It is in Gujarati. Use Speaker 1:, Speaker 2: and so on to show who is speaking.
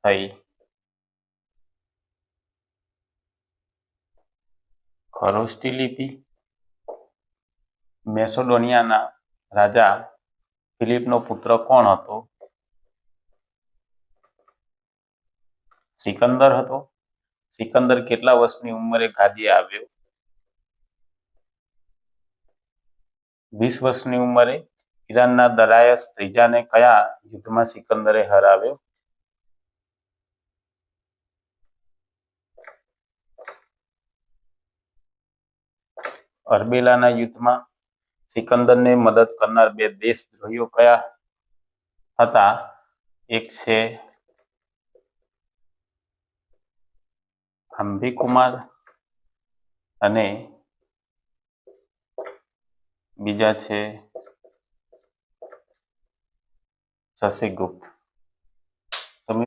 Speaker 1: થઈ? ખરોષ્ઠી લિપિ. મેસોડોનિયાના રાજા ફિલિપનો પુત્ર કોણ હતો? સિકંદર હતો. સિકંદર કેટલા વર્ષની ઉંમરે ગાદીએ આવ્યો? 20 વર્ષની ઉંમરે. ઈરાનના દરાયસ ત્રીજાને કયા યુદ્ધમાં સિકંદરે હરાવ્યો? અરબેલાના યુદ્ધમાં સિકંદરને મદદ કરનાર બે દેશદ્રોહીઓ કયા હતા? એક છે અંબિકુમાર અને બીજા છે શશિગુપ્ત.